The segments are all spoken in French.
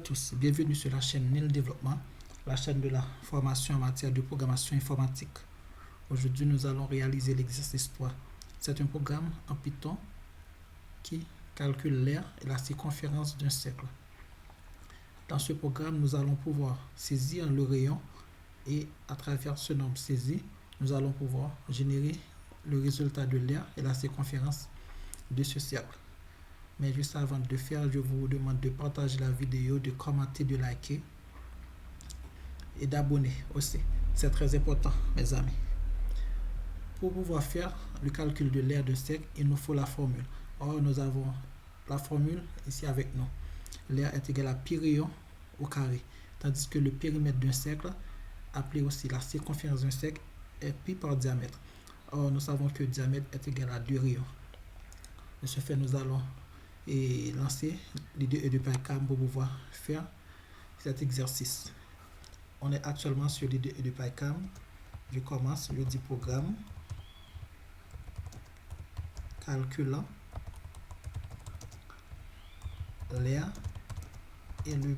tous, bienvenue sur la chaîne NIL Développement, la chaîne de la formation en matière de programmation informatique. Aujourd'hui, nous allons réaliser l'exercice 3. C'est un programme en Python qui calcule l'aire et la circonférence d'un cercle. Dans ce programme, nous allons pouvoir saisir le rayon et à travers ce nombre saisi, nous allons pouvoir générer le résultat de l'aire et la circonférence de ce cercle. Mais juste avant de faire, je vous demande de partager la vidéo, de commenter, de liker et d'abonner aussi. C'est très important, mes amis. Pour pouvoir faire le calcul de l'aire de cercle, il nous faut la formule. Or, nous avons la formule ici avec nous. L'aire est égal à pi rayon au carré, tandis que le périmètre d'un cercle, appelé aussi la circonférence d'un cercle, est pi par diamètre. Or, nous savons que le diamètre est égal à 2 rayons. De ce fait, nous allons lancer l'IDE de PyCharm pour pouvoir faire cet exercice. On est actuellement sur l'IDE de PyCharm. Je commence, je dis programme, calculant l'aire et le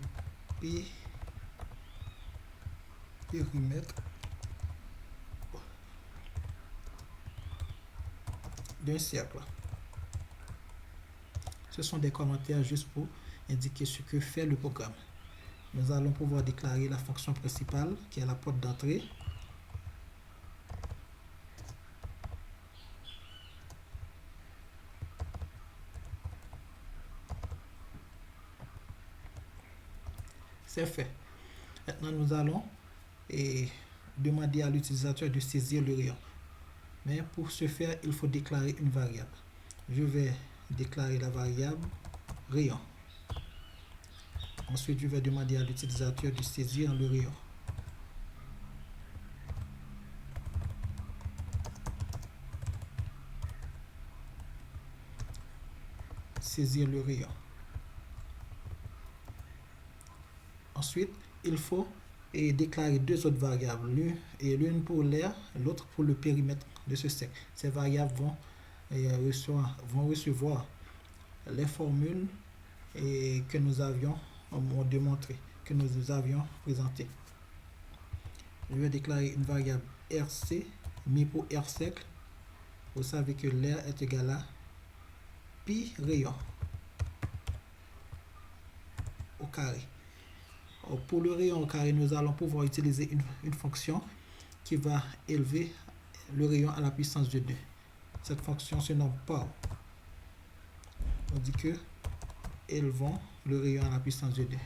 périmètre d'un cercle. Ce sont des commentaires juste pour indiquer ce que fait le programme. Nous allons pouvoir déclarer la fonction principale qui est la porte d'entrée. C'est fait. Maintenant, nous allons demander à l'utilisateur de saisir le rayon. Mais pour ce faire, il faut déclarer une variable. Je vais déclarer la variable rayon. Ensuite, je vais demander à l'utilisateur de saisir le rayon. Saisir le rayon. Ensuite, il faut déclarer deux autres variables, l'une pour l'aire, l'autre pour le périmètre de ce cercle. Ces variables vont recevoir les formules que nous avions démontrées, que nous avions présentées. Je vais déclarer une variable RC, mis pour R cercle. Vous savez que l'aire est égal à pi rayon au carré. Pour le rayon au carré, nous allons pouvoir utiliser une fonction qui va élever le rayon à la puissance de 2. Cette fonction se nomme pow. On dit que élevons le rayon à la puissance de 2.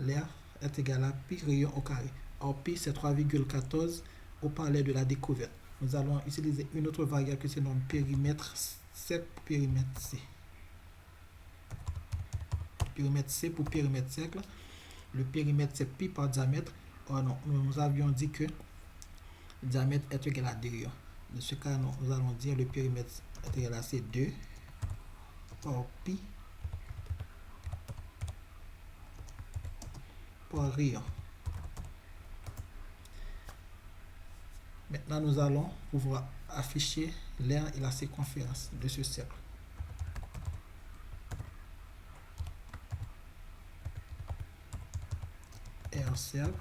L'aire est égal à pi rayon au carré. Or, pi, c'est 3,14 au parallèle de la découverte. Nous allons utiliser une autre variable qui se nomme périmètre cercle pour périmètre C. Périmètre C pour périmètre cercle. Le périmètre, c'est pi par diamètre. Or non, nous avions dit que le diamètre est égal à 2 rayons. Dans ce cas, nous allons dire le périmètre est égal à C2 par pi par rayon. Maintenant, nous allons pouvoir afficher l'aire et la circonférence de ce cercle. R cercle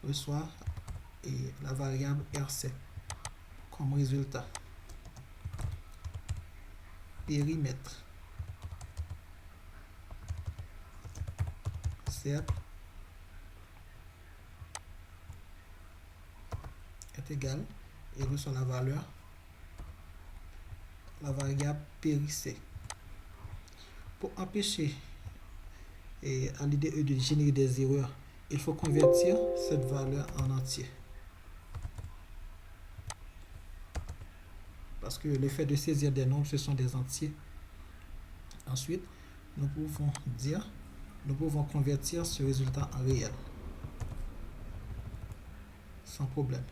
reçoit la variable RC comme résultat. Périmètre cercle est égal et reçoit la variable péri-C. Pour empêcher à l'IDE de générer des erreurs, il faut convertir cette valeur en entier. Parce que le fait de saisir des nombres, ce sont des entiers. Ensuite, nous pouvons convertir ce résultat en réel. Sans problème.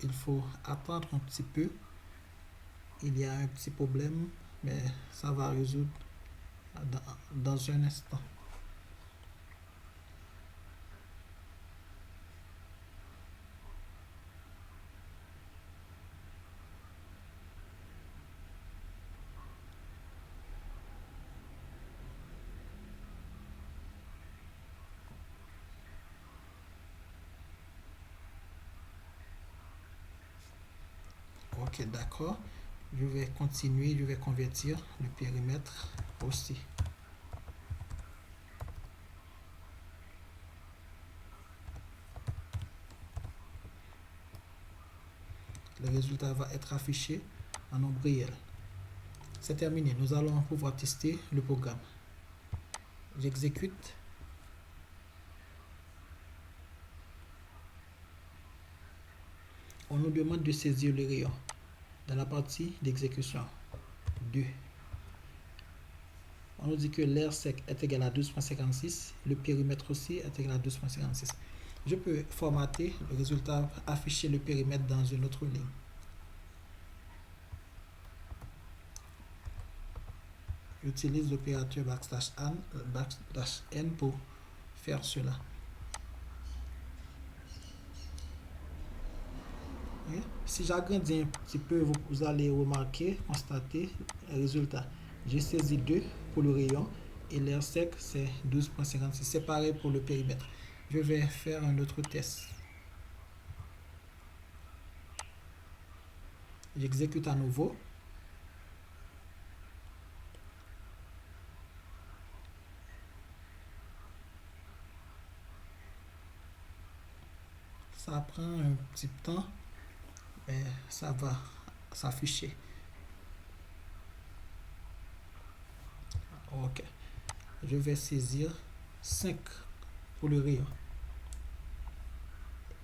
Il faut attendre un petit peu. Il y a un petit problème, mais ça va résoudre dans un instant. Ok, d'accord. Je vais continuer, je vais convertir le périmètre aussi. Le résultat va être affiché en nombre réel. C'est terminé. Nous allons pouvoir tester le programme. J'exécute. On nous demande de saisir le rayon dans la partie d'exécution 2. On nous dit que l'air sec est égal à 12.56, le périmètre aussi est égal à 12.56. Je peux formater le résultat, afficher le périmètre dans une autre ligne. J'utilise l'opérateur \n pour faire cela. Et si j'agrandis un petit peu, vous allez remarquer, constater le résultat. J'ai saisi 2 pour le rayon et l'air sec c'est 12.56. C'est pareil pour le périmètre. Je vais faire un autre test. J'exécute à nouveau. Ça prend un petit temps, mais ça va s'afficher. Ok. Je vais saisir 5 pour le rayon.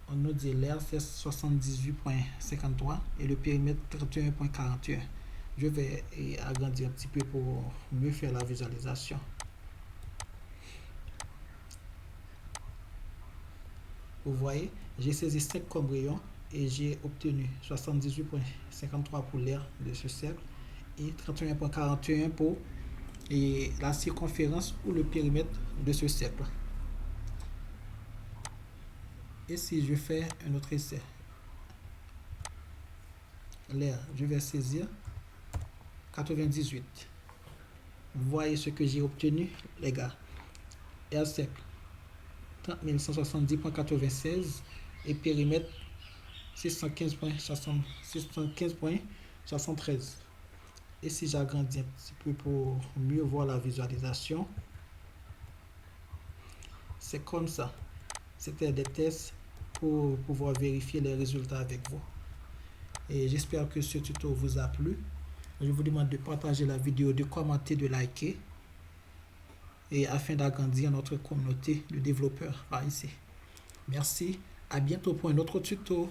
On nous dit l'air c'est 78.53 et le périmètre 31.41. Je vais agrandir un petit peu pour mieux faire la visualisation. Vous voyez, j'ai saisi 5 comme rayon et j'ai obtenu 78.53 pour l'air de ce cercle et 31.41 pour la circonférence ou le périmètre de ce cercle. Et si je fais un autre essai, l'air, je vais saisir 98. Vous voyez ce que j'ai obtenu, les gars. Air sec 30 170.96 et périmètre 615.73. Et si j'agrandis un petit peu pour mieux voir la visualisation, c'est comme ça. C'était des tests pour pouvoir vérifier les résultats avec vous. Et j'espère que ce tuto vous a plu. Je vous demande de partager la vidéo, de commenter, de liker, et afin d'agrandir notre communauté de développeurs par ici. Merci, à bientôt pour un autre tuto.